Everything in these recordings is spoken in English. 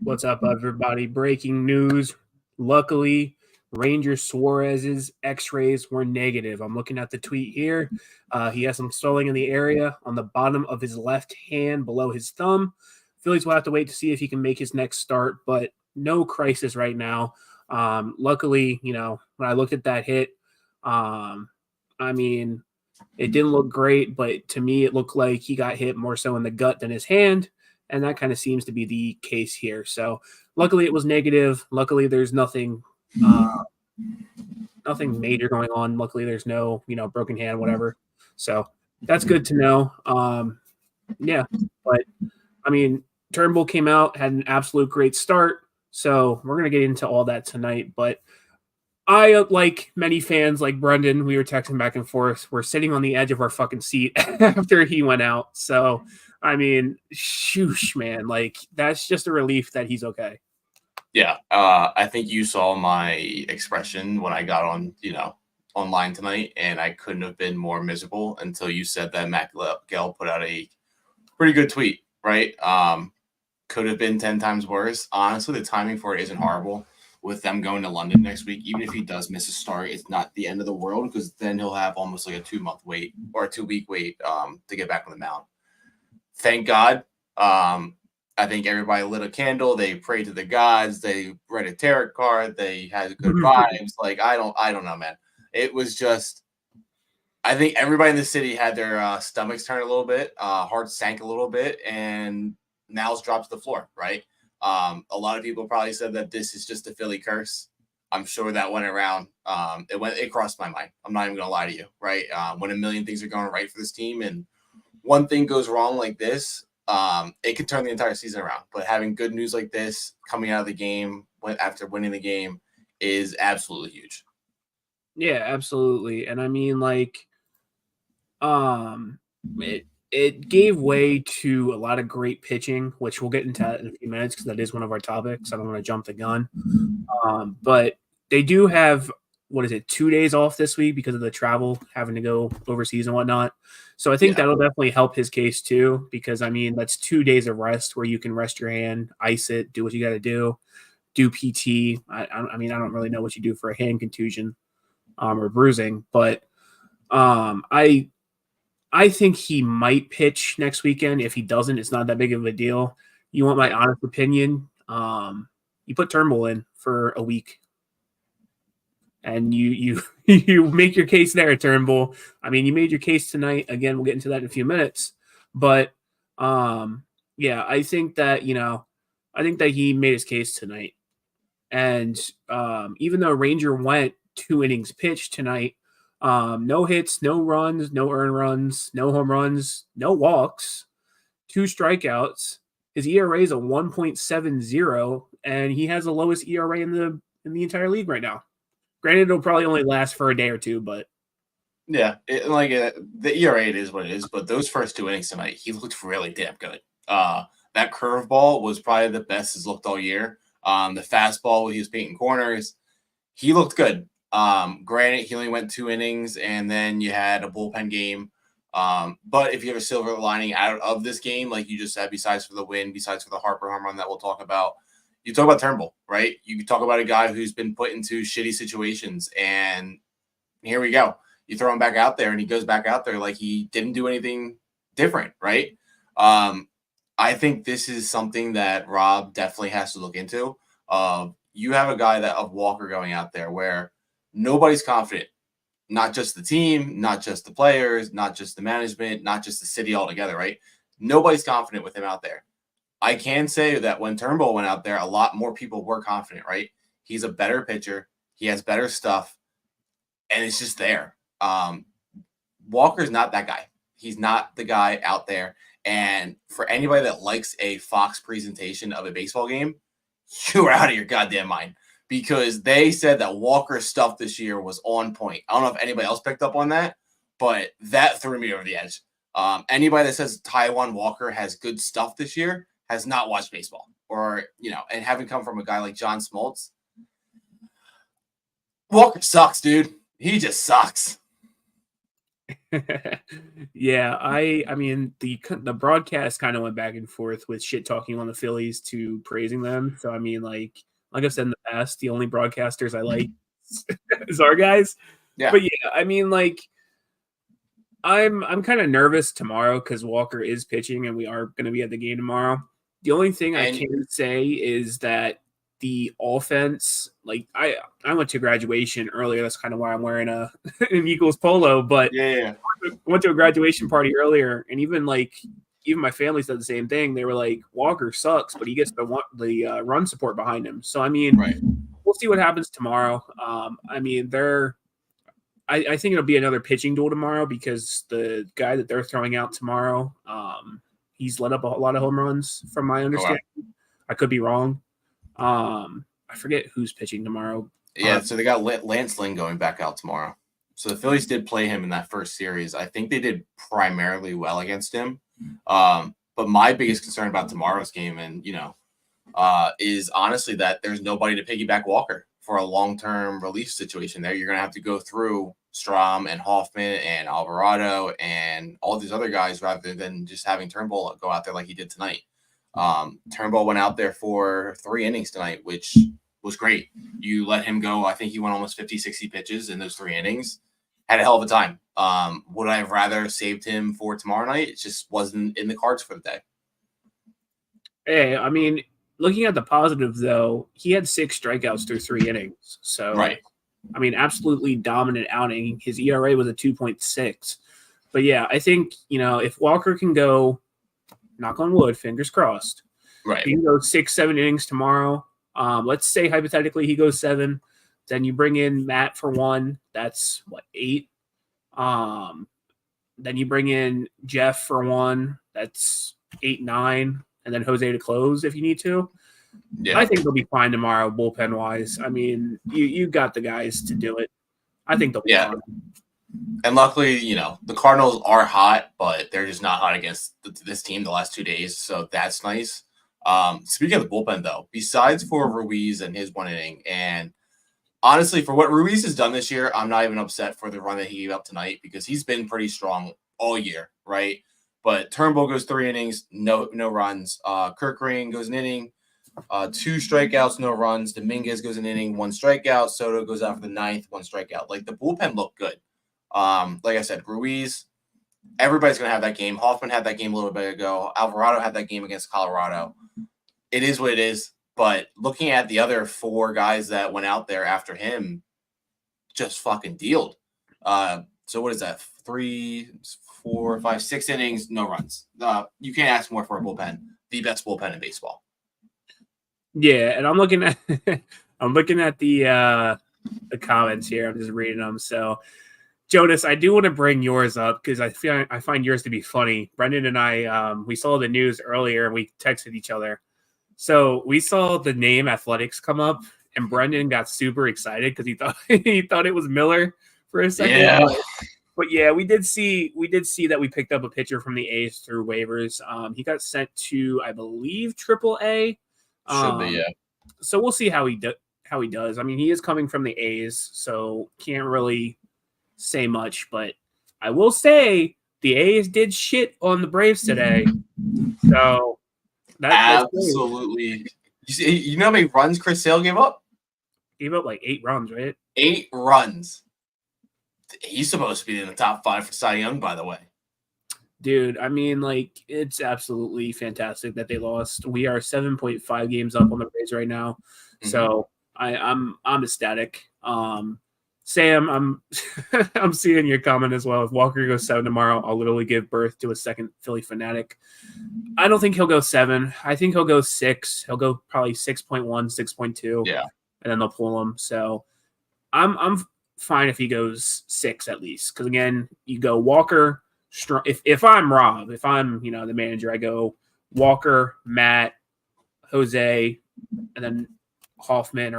What's up, everybody? Breaking news. Luckily, Ranger Suarez's x-rays were negative. I'm looking at the tweet here. He has some swelling in the area on the bottom of his left hand below his thumb. Phillies will have to wait to see if he can make his next start, but no crisis right now. Luckily, when I looked at that hit, I mean, it didn't look great, but to me, it looked like he got hit more so in the gut than his hand. And that kind of seems to be the case here. So luckily it was negative. Luckily there's nothing major going on. Luckily there's no, broken hand, whatever. So that's good to know. Yeah. But I mean, Turnbull came out, had an absolute great start. So we're going to get into all that tonight. But I, like many fans like Brendan, we were texting back and forth. We're sitting on the edge of our fucking seat after he went out. So, I mean, shoosh, man. Like, that's just a relief that he's okay. Yeah. I think you saw my expression when I got on, online tonight, and I couldn't have been more miserable until you said that Matt Gale put out a pretty good tweet, right? Could have been 10 times worse. Honestly, the timing for it isn't horrible. With them going to London next week, even if he does miss a start, it's not the end of the world because then he'll have almost like a 2-month wait or a 2-week wait to get back on the mound. Thank God. I think everybody lit a candle. They prayed to the gods. They read a tarot card. They had good vibes. Like, I don't know, man. It was just, I think everybody in the city had their stomachs turn a little bit, hearts sank a little bit, and nails dropped to the floor, right? A lot of people probably said that this is just a Philly curse. I'm sure that went around. It crossed my mind. I'm not even going to lie to you, right? When a million things are going right for this team and one thing goes wrong like this, it could turn the entire season around. But having good news like this coming out of the game after winning the game is absolutely huge. Yeah, absolutely. And I mean, like, it gave way to a lot of great pitching, which we'll get into in a few minutes because that is one of our topics. I don't want to jump the gun. But they do have, 2 days off this week because of the travel, having to go overseas and whatnot. So I think that'll definitely help his case too, because I mean, that's 2 days of rest where you can rest your hand, ice it, do what you got to do PT. I mean, I don't really know what you do for a hand contusion or bruising, but I think he might pitch next weekend. If he doesn't, it's not that big of a deal. You want my honest opinion? You put Turnbull in for a week, and you make your case there, Turnbull. I mean, you made your case tonight. Again, we'll get into that in a few minutes. But yeah, I think that he made his case tonight. And even though Ranger went 2 innings pitched tonight, no hits, no runs, no earned runs, no home runs, no walks, 2 strikeouts. His ERA is a 1.70, and he has the lowest ERA in the entire league right now. Granted, it'll probably only last for a day or two, but yeah, the ERA it is what it is. But those first 2 innings tonight, he looked really damn good. That curveball was probably the best he's looked all year. The fastball, he was painting corners. He looked good. Granted, he only went 2 innings, and then you had a bullpen game. But if you have a silver lining out of this game, like you just said, besides for the win, besides for the Harper home run that we'll talk about, you talk about Turnbull, right? You talk about a guy who's been put into shitty situations, and here we go. You throw him back out there, and he goes back out there like he didn't do anything different, right? I think this is something that Rob definitely has to look into. You have a guy of Walker going out there where nobody's confident, not just the team, not just the players, not just the management, not just the city altogether, right? Nobody's confident with him out there. I can say that when Turnbull went out there, a lot more people were confident, right? He's a better pitcher. He has better stuff, and it's just there. Walker's not that guy. He's not the guy out there. And for anybody that likes a Fox presentation of a baseball game, you're out of your goddamn mind, because they said that Walker's stuff this year was on point. I don't know if anybody else picked up on that, but that threw me over the edge. Anybody that says Taiwan Walker has good stuff this year has not watched baseball, or, and having come from a guy like John Smoltz. Walker sucks, dude. He just sucks. Yeah, I mean the broadcast kind of went back and forth with shit talking on the Phillies to praising them. So I mean, like I've said in the past, the only broadcasters I like is our guys. Yeah. But yeah, I mean, like I'm kind of nervous tomorrow because Walker is pitching and we are going to be at the game tomorrow. The only thing I And can say is that the offense, like I went to graduation earlier. That's kind of why I'm wearing an Eagles polo. But yeah. I went to a graduation party earlier, and even my family said the same thing. They were like, Walker sucks, but he gets the run support behind him. So I mean, Right. we'll see what happens tomorrow. I mean, I think it'll be another pitching duel tomorrow because the guy that they're throwing out tomorrow, he's let up a lot of home runs from my understanding. Okay. I could be wrong. I forget who's pitching tomorrow. Yeah, so they got Lance Lynn going back out tomorrow. So the Phillies did play him in that first series. I think they did primarily well against him. But my biggest concern about tomorrow's game, and is honestly that there's nobody to piggyback Walker for a long-term relief situation there. You're going to have to go through Strom and Hoffman and Alvarado and all these other guys rather than just having Turnbull go out there like he did tonight. Turnbull went out there for 3 innings tonight, which was great. You let him go. I think he went almost 50, 60 pitches in those 3 innings. Had a hell of a time. Would I have rather saved him for tomorrow night? It just wasn't in the cards for the day. Hey, I mean, looking at the positive, though, he had 6 strikeouts through 3 innings. So, right. I mean, absolutely dominant outing. His ERA was a 2.6. But, yeah, I think, if Walker can go, knock on wood, fingers crossed, right, he can go 6, 7 innings tomorrow. Let's say, hypothetically, he goes 7. Then you bring in Matt for 1. That's, 8? Then you bring in Jeff for 1. That's 8, 9. And then Jose to close if you need to. Yeah. I think they'll be fine tomorrow, bullpen wise. I mean, you got the guys to do it. I think they'll be fine. And luckily, the Cardinals are hot, but they're just not hot against this team the last 2 days. So that's nice. Speaking of the bullpen, though, besides for Ruiz and his 1 inning, and honestly, for what Ruiz has done this year, I'm not even upset for the run that he gave up tonight because he's been pretty strong all year, right? But Turnbull goes 3 innings, no runs. Kirk Ring goes an inning, 2 strikeouts, no runs. Dominguez goes an inning, 1 strikeout. Soto goes out for the 9th, 1 strikeout. Like, the bullpen looked good. Like I said, Ruiz, everybody's going to have that game. Hoffman had that game a little bit ago. Alvarado had that game against Colorado. It is what it is. But looking at the other 4 guys that went out there after him, just fucking dealed. So what is that? 3, 4, 5, 6 innings, no runs. You can't ask more for a bullpen. The best bullpen in baseball. Yeah, and I'm looking at the comments here. I'm just reading them. So, Jonas, I do want to bring yours up because I find yours to be funny. Brendan and I, we saw the news earlier and we texted each other. So we saw the name Athletics come up, and Brendan got super excited because he thought it was Miller for a second. Yeah. But yeah, we did see that we picked up a pitcher from the A's through waivers. He got sent to, I believe, AAA. Should be, yeah. So we'll see how he does. I mean, he is coming from the A's, so can't really say much. But I will say the A's did shit on the Braves today. So that's absolutely. You know how many runs Chris Sale gave up? Gave up like 8 runs, right? 8 runs. He's supposed to be in the top 5 for Cy Young, by the way. Dude, I mean, it's absolutely fantastic that they lost. We are 7.5 games up on the Braves right now, so I'm ecstatic. Sam, I'm seeing your comment as well. If Walker goes 7 tomorrow, I'll literally give birth to a second Philly fanatic. I don't think he'll go 7. I think he'll go 6. He'll go probably 6.1, 6.2. Yeah, and then they'll pull him. So I'm fine if he goes 6 at least. Because again, you go Walker. If I'm Rob, if I'm the manager, I go Walker, Matt, Jose, and then Hoffman,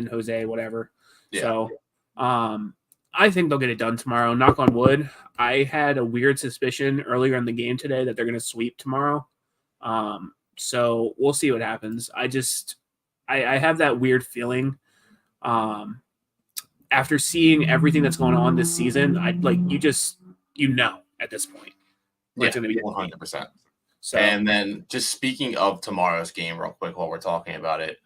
Jose, whatever. Yeah. So I think they'll get it done tomorrow. Knock on wood. I had a weird suspicion earlier in the game today that they're going to sweep tomorrow. So we'll see what happens. I have that weird feeling. After seeing everything that's going on this season, at this point. Yeah, It's going to be 100%. So, and then just speaking of tomorrow's game real quick while we're talking about it,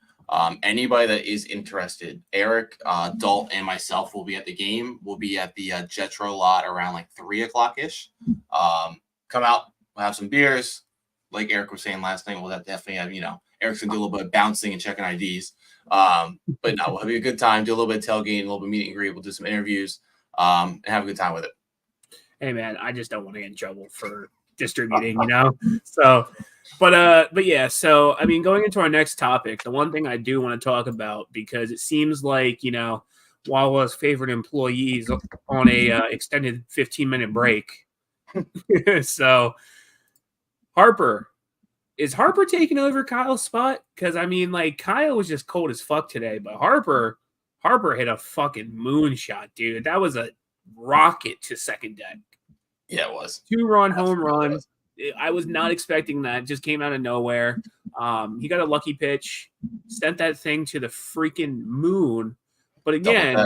anybody that is interested, Eric, Dalt, and myself will be at the game. We'll be at the Jetro lot around like 3 o'clock-ish. Come out, we'll have some beers. Like Eric was saying last night, we'll definitely have, Eric's going to do a little bit of bouncing and checking IDs. But no, we'll have a good time, do a little bit of tailgating, a little bit of meet and greet. We'll do some interviews and have a good time with it. Hey, man, I just don't want to get in trouble for distributing, So, but yeah, so, I mean, going into our next topic, the one thing I do want to talk about, because it seems like, Wawa's favorite employees on a extended 15-minute break. So, is Harper taking over Kyle's spot? Because, I mean, like, Kyle was just cold as fuck today, but Harper hit a fucking moonshot, dude. That was a rocket to second deck. Yeah, it was. 2-run home run. I was not expecting that. Just came out of nowhere. He got a lucky pitch, sent that thing to the freaking moon. But again,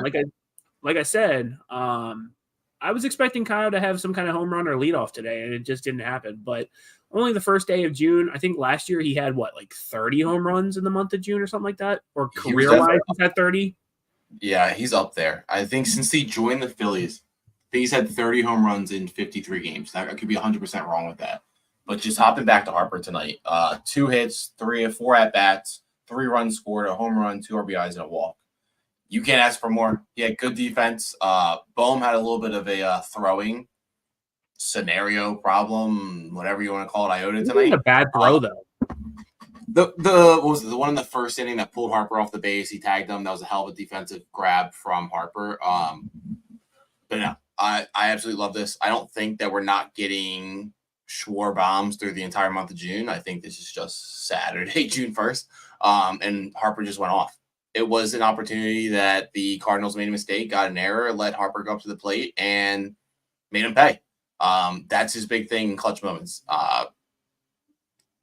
like I said, I was expecting Kyle to have some kind of home run or leadoff today, and it just didn't happen. But only the first day of June. I think last year he had 30 home runs in the month of June or something like that, or career-wise he's had 30. Yeah, he's up there. I think since he joined the Phillies, he's had 30 home runs in 53 games. I could be 100% wrong with that. But just hopping back to Harper tonight, 2 hits, 3 or 4 at-bats, 3 runs scored, a home run, 2 RBIs, and a walk. You can't ask for more. He had good defense. Bohm had a little bit of a throwing scenario problem, whatever you want to call it, iota tonight. A bad throw, though. What was it, the one in the first inning that pulled Harper off the base? He tagged him. That was a hell of a defensive grab from Harper. But no, I absolutely love this. I don't think that we're not getting Schwar bombs through the entire month of June. I think this is just Saturday, June 1st. And Harper just went off. It was an opportunity that the Cardinals made a mistake, got an error, let Harper go up to the plate, and made him pay. That's his big thing in clutch moments.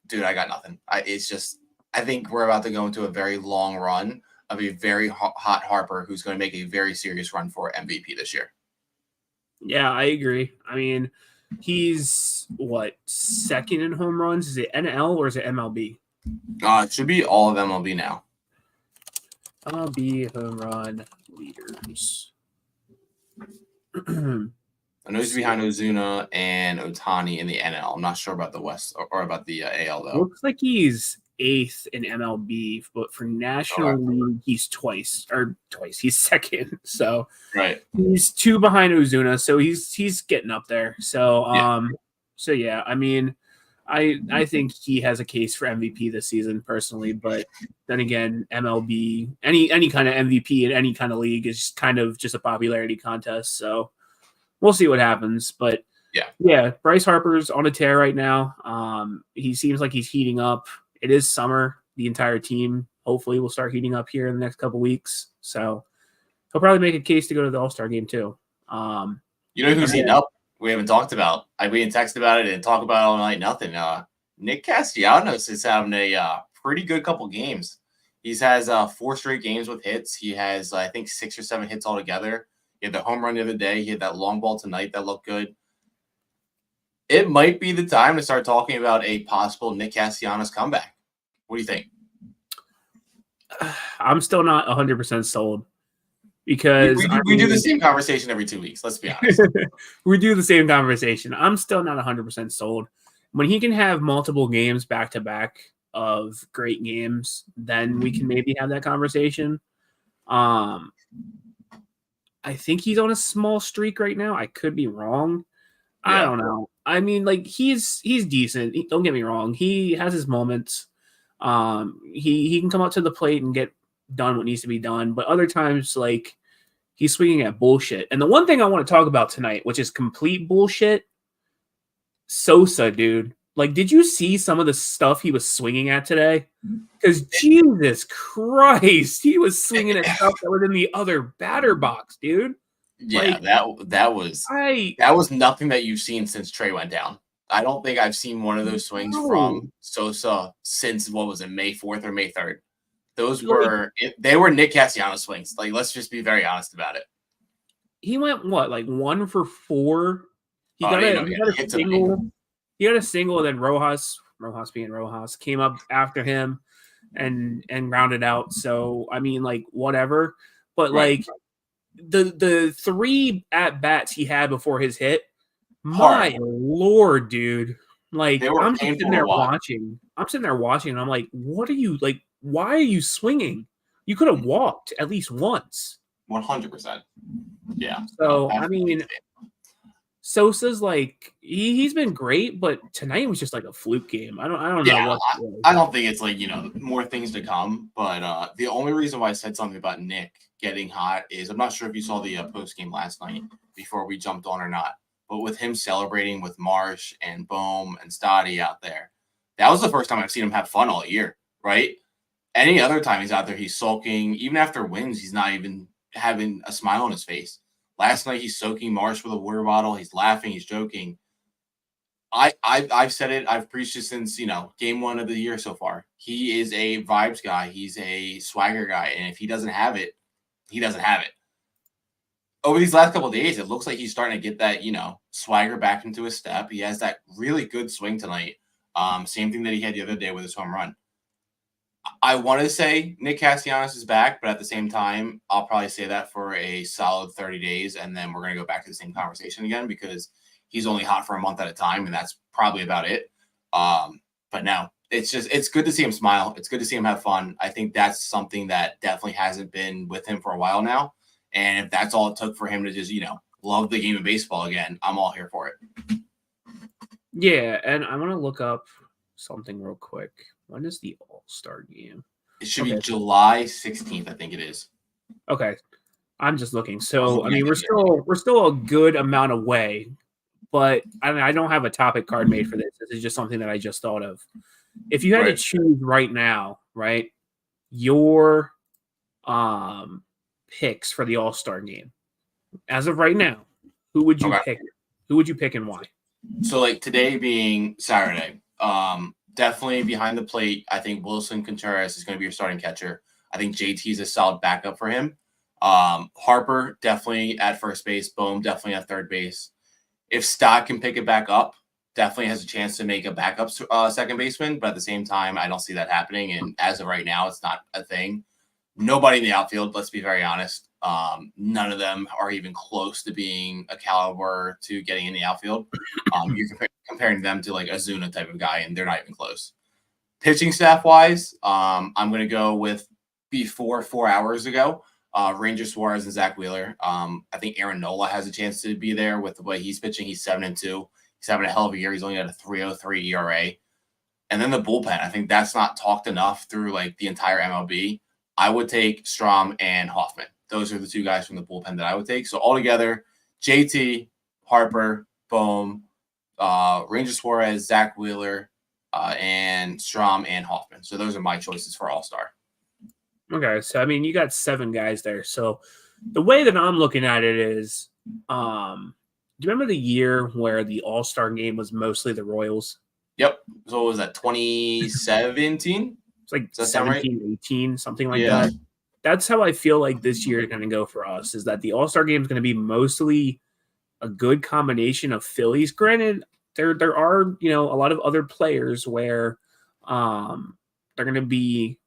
Dude, I got nothing. I think we're about to go into a very long run of a very hot Harper who's going to make a very serious run for MVP this year. Yeah, I agree. I mean, he's second in home runs? Is it NL or is it MLB? It should be all of MLB now. MLB home run leaders. I know he's behind Ozuna and Ohtani in the NL. I'm not sure about the West or about the AL, though. Looks like he's 8th in MLB, but for National League, he's twice. He's second. So right, he's 2 behind Ozuna, so he's getting up there. So yeah, I mean, I think he has a case for MVP this season personally, but then again, MLB, any kind of MVP in any kind of league is kind of just a popularity contest. So we'll see what happens. But yeah, Bryce Harper's on a tear right now. He seems like he's heating up. It is summer. The entire team hopefully will start heating up here in the next couple weeks. So he'll probably make a case to go to the All-Star game too. You know who's heating up? We haven't talked about. We didn't text about it and talk about it all night. Nothing. Nick Castellanos is having a pretty good couple games. He has 4 straight games with hits. He has, I think, 6 or 7 hits altogether. He had the home run the other day. He had that long ball tonight that looked good. It might be the time to start talking about a possible Nick Castellanos comeback. What do you think? I'm still not 100% sold. Because we do the same conversation every 2 weeks. Let's be honest. We do the same conversation. I'm still not 100% sold. When he can have multiple games back to back of great games, then we can maybe have that conversation. I think he's on a small streak right now. I could be wrong. I don't know. I mean, like he's decent. Don't get me wrong. He has his moments. He can come up to the plate and get done what needs to be done, but other times like he's swinging at bullshit. And the one thing I want to talk about tonight, which is complete bullshit, Sosa, dude. Like, did you see some of the stuff he was swinging at today? Because Jesus Christ, he was swinging at stuff that was in the other batter box, dude. Yeah, like, that was nothing that you've seen since Trey went down. I don't think I've seen one of those swings from Sosa since what was it, May 4th or May 3rd. Those were Nick Castellanos swings. Like, let's just be very honest about it. He went 1 for 4 He got a hits single. He got a single, and then Rojas being Rojas, came up after him and rounded out. So I mean, like whatever. But Right. like the 3 at bats he had before his hit, Hard. my lord, dude! Like They were I'm just painful sitting there to watch. watching. I'm sitting there watching, and I'm like, what are you like? Why are you swinging? You could have walked at least once. 100%. Yeah. So That's I mean, Sosa's like he's been great, but tonight was just like a fluke game. I don't know what. I don't think it's like, more things to come. But the only reason why I said something about Nick getting hot is I'm not sure if you saw the post game last night before we jumped on or not. But with him celebrating with Marsh and Bohm and Stoddy out there, that was the first time I've seen him have fun all year, right? Any other time he's out there, he's sulking. Even after wins, he's not even having a smile on his face. Last night, he's soaking Marsh with a water bottle. He's laughing. He's joking. I've said it. I've preached it since, game 1 of the year so far. He is a vibes guy. He's a swagger guy. And if he doesn't have it, he doesn't have it. Over these last couple of days, it looks like he's starting to get that, swagger back into his step. He has that really good swing tonight. Same thing that he had the other day with his home run. I want to say Nick Castellanos is back, but at the same time, I'll probably say that for a solid 30 days, and then we're going to go back to the same conversation again because he's only hot for a month at a time, and that's probably about it. But no, it's good to see him smile. It's good to see him have fun. I think that's something that definitely hasn't been with him for a while now. And if that's all it took for him to just, love the game of baseball again, I'm all here for it. Yeah, and I want to look up something real quick. When is the All-Star game? It should be July 16th, I think it is. Okay. I'm just looking. So, I mean, we're still a good amount away, but I don't have a topic card made for this. This is just something that I just thought of. If you had to choose right now, right, your picks for the All-Star game, as of right now, who would you pick? Who would you pick and why? So, like today being Saturday, definitely behind the plate. I think Wilson Contreras is going to be your starting catcher. I think JT is a solid backup for him. Harper definitely at first base. Bohm definitely at third base. If Stott can pick it back up, definitely has a chance to make a backup second baseman. But at the same time, I don't see that happening. And as of right now, it's not a thing. Nobody in the outfield, let's be very honest. None of them are even close to being a caliber to getting in the outfield. You're comparing them to like a Zuna type of guy, and they're not even close. Pitching staff wise, I'm going to go with before 4 hours ago, Ranger Suarez and Zach Wheeler. I think Aaron Nola has a chance to be there with the way he's pitching. He's 7-2. He's having a hell of a year. He's only got a 3.03 ERA. And then the bullpen, I think that's not talked enough through like the entire MLB. I would take Strom and Hoffman. Those are the two guys from the bullpen that I would take. So altogether, JT, Harper, Bohm, Ranger Suarez, Zach Wheeler, and Strom and Hoffman. So those are my choices for All-Star. Okay, so I mean, you got 7 guys there. So the way that I'm looking at it is, do you remember the year where the All-Star game was mostly the Royals? Yep. So what was that, 2017? It's like 17, right? 18, something like that. That's how I feel like this year is going to go for us, is that the All-Star game is going to be mostly a good combination of Phillies. Granted, there are, a lot of other players where they're going to be,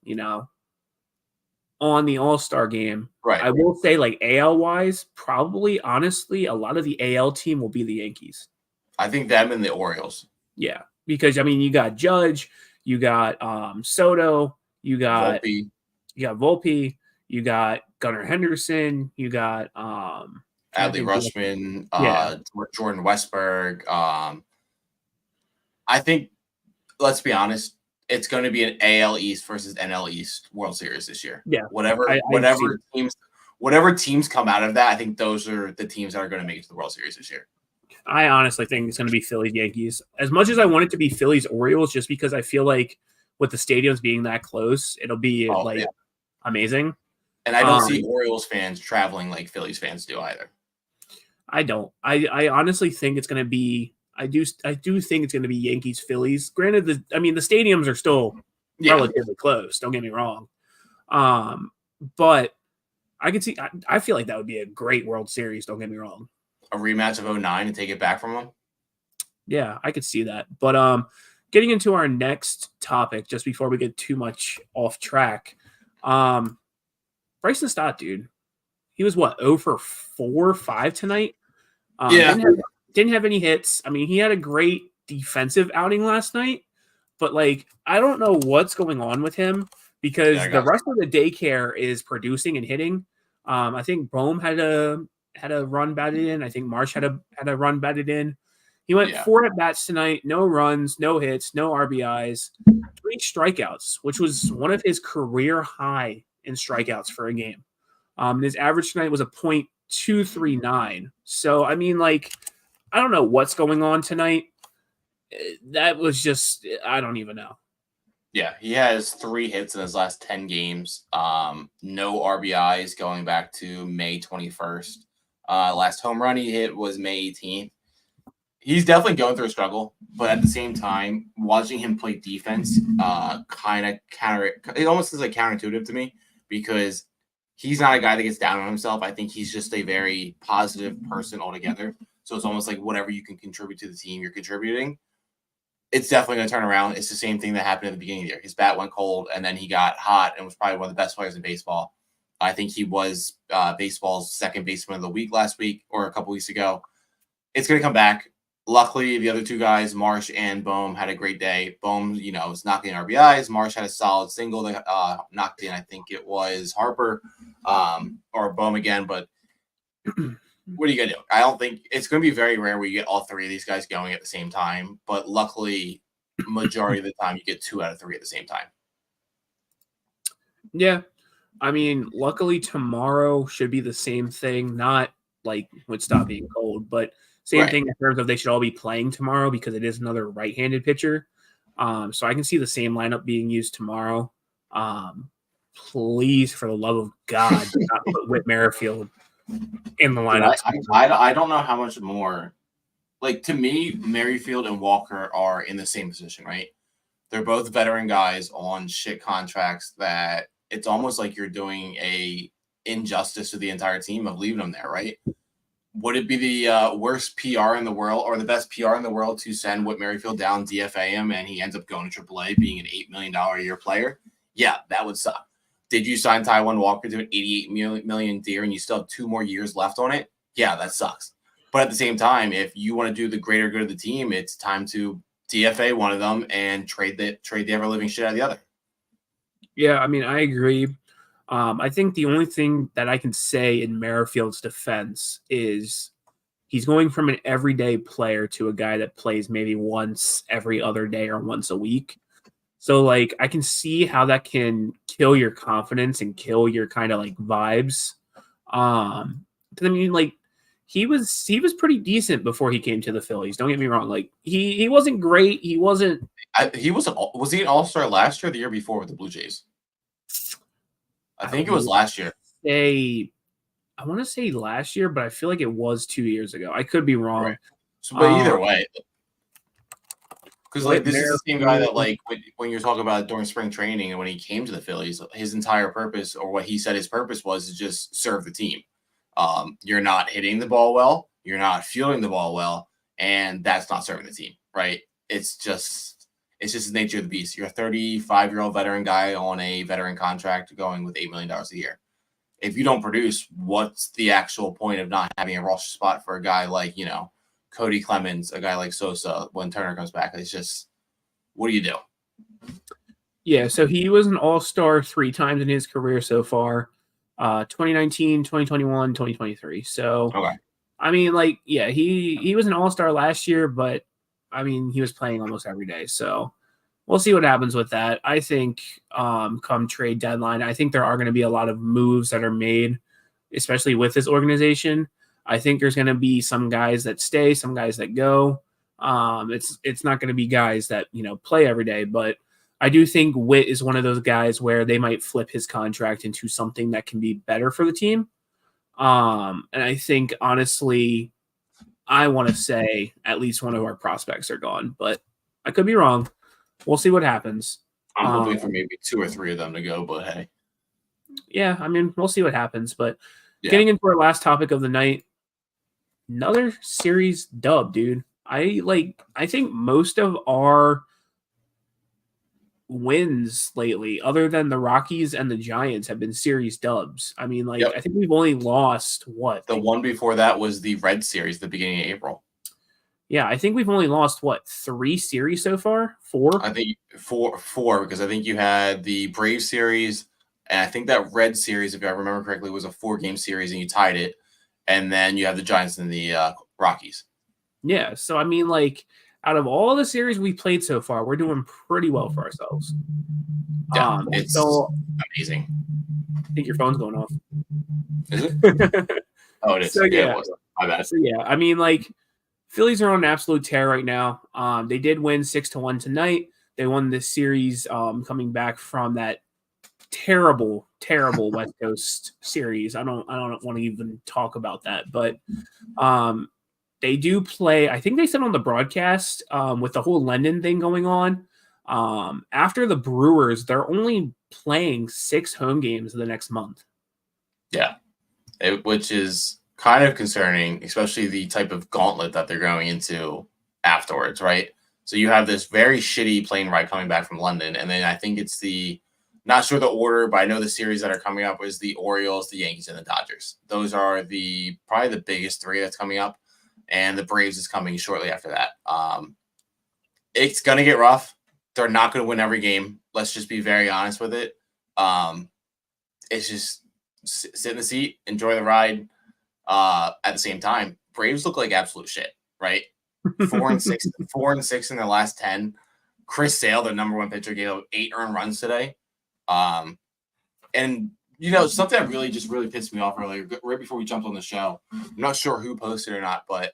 on the All-Star game. Right. I will say, like, AL-wise, probably, honestly, a lot of the AL team will be the Yankees. I think them and the Orioles. Yeah, because, I mean, you got Judge, you got Soto, you got Volpe, you got Gunnar Henderson, you got Adley Rutschman, Jordan Westberg. I think, let's be honest, it's going to be an AL East versus NL East World Series this year. Yeah, whatever teams come out of that, I think those are the teams that are going to make it to the World Series this year. I honestly think it's going to be Phillies Yankees. As much as I want it to be Phillies Orioles, just because I feel like with the stadiums being that close, it'll be amazing. And I don't see Orioles fans traveling like Phillies fans do either. I don't. I honestly think it's going to be. I do think it's going to be Yankees Phillies. Granted, the stadiums are still relatively close. Don't get me wrong. But I could see. I feel like that would be a great World Series. Don't get me wrong. A rematch of 2009 and take it back from them. Yeah, I could see that. But getting into our next topic, just before we get too much off track, Bryson Stott, dude, he was what 0 for 4-5 tonight. Yeah. Didn't have any hits. I mean, he had a great defensive outing last night, but like I don't know what's going on with him because the rest of the daycare is producing and hitting. I think Bohm had a run batted in. I think Marsh had a run batted in. He went 4 at bats tonight, no runs, no hits, no RBIs, 3 strikeouts, which was one of his career high in strikeouts for a game. His average tonight was a .239. So I mean, like, I don't know what's going on tonight. That was just, I don't even know. Yeah, he has 3 hits in his last 10 games. No RBIs going back to May 21st. Last home run he hit was May 18th. He's definitely going through a struggle, but at the same time, watching him play defense kind of it almost is like counterintuitive to me because he's not a guy that gets down on himself. I think he's just a very positive person altogether. So it's almost like whatever you can contribute to the team, you're contributing. It's definitely going to turn around. It's the same thing that happened at the beginning of the year. His bat went cold, and then he got hot and was probably one of the best players in baseball. I think he was baseball's second baseman of the week last week or a couple weeks ago. It's going to come back. Luckily, the other 2 guys, Marsh and Bohm, had a great day. Bohm, was knocking in RBIs. Marsh had a solid single that knocked in, I think it was Harper or Bohm again. But what are you going to do? I don't think it's going to be very rare where you get all 3 of these guys going at the same time. But luckily, majority of the time, you get 2 out of 3 at the same time. Yeah. I mean, luckily, tomorrow should be the same thing. Not like would stop being cold, but same thing in terms of they should all be playing tomorrow because it is another right-handed pitcher. So I can see the same lineup being used tomorrow. Please, for the love of God, do not put Whit Merrifield in the lineup. I don't know how much more. Like, to me, Merrifield and Walker are in the same position, right? They're both veteran guys on shit contracts that it's almost like you're doing a injustice to the entire team of leaving them there, right? Would it be the worst PR in the world or the best PR in the world to send Whit Merrifield down, DFA him, and he ends up going to AAA being an $8 million a year player? Yeah, that would suck. Did you sign Taijuan Walker to an $88 million deal and you still have 2 more years left on it? Yeah, that sucks. But at the same time, if you want to do the greater good of the team, it's time to DFA one of them and trade the ever-living shit out of the other. Yeah, I mean, I agree. I think the only thing that I can say in Merrifield's defense is he's going from an everyday player to a guy that plays maybe once every other day or once a week. So, like, I can see how that can kill your confidence and kill your kind of like vibes. Because I mean, like, he was pretty decent before he came to the Phillies. Don't get me wrong. Like, he wasn't great. He wasn't. Was he an all-star last year or the year before with the Blue Jays? I think it was last year. I want to say last year, but I feel like it was 2 years ago. I could be wrong. Right. So, but either way, because like this is the same guy that like when you're talking about during spring training and when he came to the Phillies, his entire purpose or what he said his purpose was to just serve the team. You're not hitting the ball well, you're not fielding the ball well, and that's not serving the team, right? It's just the nature of the beast. You're a 35-year-old veteran guy on a veteran contract going with $8 million a year. If you don't produce, what's the actual point of not having a roster spot for a guy like, Cody Clemens, a guy like Sosa when Turner comes back? It's just, what do you do? Yeah, so he was an all-star 3 times in his career so far, 2019, 2021, 2023. So, okay. I mean, like, yeah, he was an all-star last year, but, I mean, he was playing almost every day. So, we'll see what happens with that. I think come trade deadline, I think there are going to be a lot of moves that are made, especially with this organization. I think there's going to be some guys that stay, some guys that go. It's not going to be guys that, play every day, but I do think Witt is one of those guys where they might flip his contract into something that can be better for the team. And I think, honestly, I want to say at least one of our prospects are gone, but I could be wrong. We'll see what happens. I'm hoping for maybe 2 or 3 of them to go, but hey. Yeah, I mean, we'll see what happens. But getting into our last topic of the night, another series dub, dude. I think most of our wins lately, other than the Rockies and the Giants, have been series dubs. I mean, Yep. I think we've only lost what? The one before that was the Red Series, the beginning of April. Yeah, I think we've only lost what, 3 series so far? 4? I think four, because I think you had the Brave series, and I think that Red series, if I remember correctly, was a 4-game series, and you tied it. And then you have the Giants and the Rockies. Yeah, so I mean, out of all the series we played so far, we're doing pretty well for ourselves. Yeah, it's amazing. I think your phone's going off. Is it? Oh, it is. So, yeah. It was. My bad. So yeah, I mean, Phillies are on an absolute tear right now. They did win 6-1 tonight. They won this series coming back from that terrible West Coast series. I don't want to even talk about that, but they do play. I think they said on the broadcast with the whole London thing going on. After the Brewers, they're only playing 6 home games the next month. Yeah, which is kind of concerning, especially the type of gauntlet that they're going into afterwards, right? So you have this very shitty plane ride coming back from London, and then I think it's not sure the order, but I know the series that are coming up is the Orioles, the Yankees, and the Dodgers. Those are probably the biggest 3 that's coming up, and the Braves is coming shortly after that. It's going to get rough. They're not going to win every game. Let's just be very honest with it. It's just sit in the seat, enjoy the ride. At the same time, Braves look like absolute shit, right? 4-6 in their last 10. Chris Sale, their number 1 pitcher, gave up 8 earned runs today. And something that really pissed me off earlier, right before we jumped on the show. I'm not sure who posted or not, but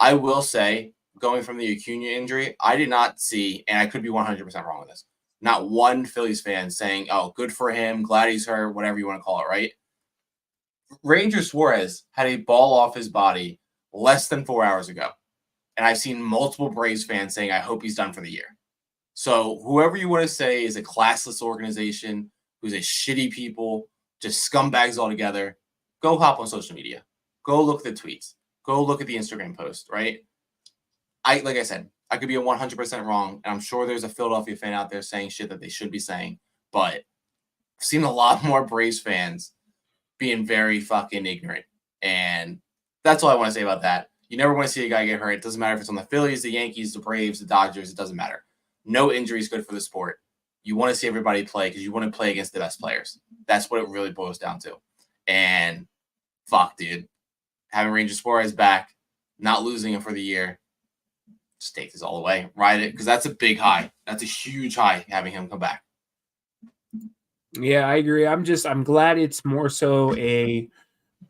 I will say, going from the Acuna injury, I did not see, and I could be 100% wrong with this, not one Phillies fan saying, "Oh, good for him, glad he's hurt," whatever you want to call it, right? Ranger Suarez had a ball off his body less than 4 hours ago. And I've seen multiple Braves fans saying, "I hope he's done for the year." So whoever you want to say is a classless organization, who's a shitty people, just scumbags altogether, go hop on social media. Go look at the tweets. Go look at the Instagram post, right? Like I said, I could be 100% wrong, and I'm sure there's a Philadelphia fan out there saying shit that they should be saying, but I've seen a lot more Braves fans being very fucking ignorant, and that's all I want to say about that. You never want to see a guy get hurt. It doesn't matter if it's on the Phillies, the Yankees, the Braves, the Dodgers. It doesn't matter. No injury is good for the sport. You want to see everybody play because you want to play against the best players. That's what it really boils down to. And fuck, dude. Having Ranger Suarez back, not losing him for the year, just take this all the way. Ride it, because that's a big high. That's a huge high, having him come back. Yeah, I agree. I'm glad it's more so a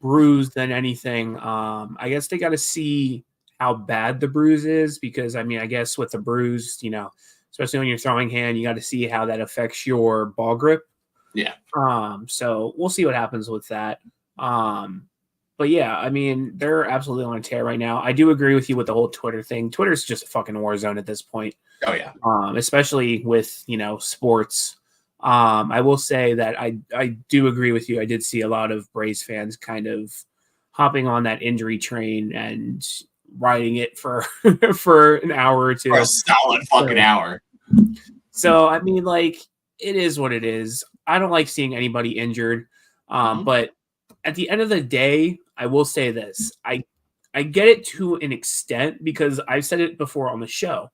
bruise than anything. I guess they got to see how bad the bruise is, because I guess with the bruise, especially on your throwing hand, you got to see how that affects your ball grip. Yeah. So we'll see what happens with that. But yeah, they're absolutely on a tear right now. I do agree with you with the whole Twitter thing. Twitter's just a fucking war zone at this point. Oh yeah. Especially with, sports. I will say that I do agree with you. I did see a lot of Braves fans kind of hopping on that injury train and riding it for for an hour or two. For a solid fucking hour. So, it is what it is. I don't like seeing anybody injured. But at the end of the day, I will say this. I get it to an extent, because I've said it before on the show.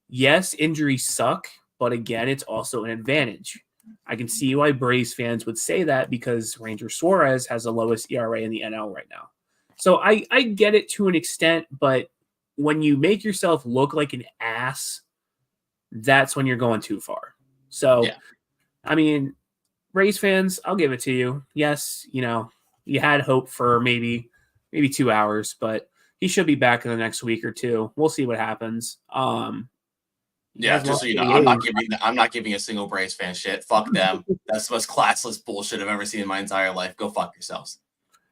Yes, injuries suck, but again, it's also an advantage. I can see why Braves fans would say that, because Ranger Suarez has the lowest ERA in the NL right now. So I get it to an extent, but when you make yourself look like an ass, that's when you're going too far. So, yeah. Braves fans, I'll give it to you. Yes, you had hope for maybe 2 hours, but he should be back in the next week or two. We'll see what happens. Yeah, just so you know, I'm not giving a single Braves fan shit. Fuck them. That's the most classless bullshit I've ever seen in my entire life. Go fuck yourselves.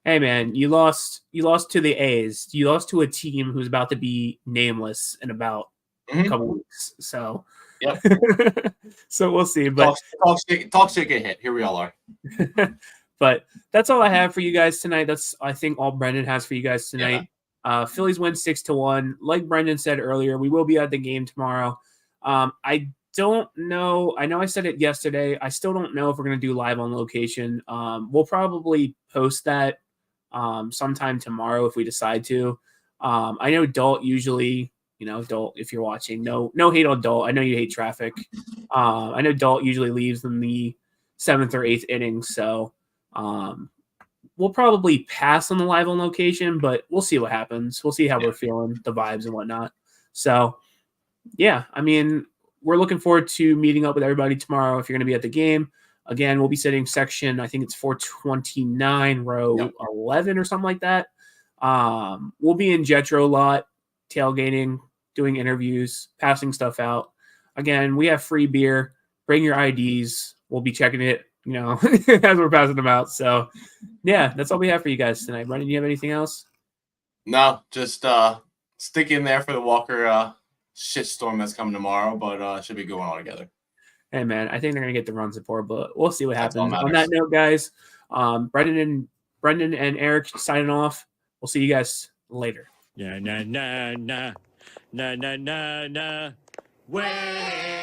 Hey man, you lost to the A's. You lost to a team who's about to be nameless in about a couple weeks. So, yep. So we'll see. But talk shit, get hit. Here we all are. But that's all I have for you guys tonight. That's, I think, all Brendan has for you guys tonight. Phillies win 6-1. Like Brendan said earlier, we will be at the game tomorrow. I don't know. I know I said it yesterday. I still don't know if we're going to do live on location. We'll probably post that sometime tomorrow if we decide to. I know Dalt usually, Dalt, if you're watching, no hate on Dalt. I know you hate traffic. I know Dalt usually leaves in the 7th or 8th inning. So we'll probably pass on the live on location, but we'll see what happens. We'll see how we're feeling, the vibes and whatnot. So, yeah, I mean, we're looking forward to meeting up with everybody tomorrow if you're going to be at the game. Again, we'll be sitting section, I think it's 429, row 11 or something like that. We'll be in Jetro lot, tailgating, doing interviews, passing stuff out. Again, we have free beer. Bring your IDs. We'll be checking it, as we're passing them out. So, yeah, that's all we have for you guys tonight. Brendan, you have anything else? No, just stick in there for the Walker shitstorm that's coming tomorrow, but should be going all together. Hey, man, I think they're going to get the run support, but we'll see what happens. On that note, guys, Brendan and Eric signing off. We'll see you guys later. Nah. Winning.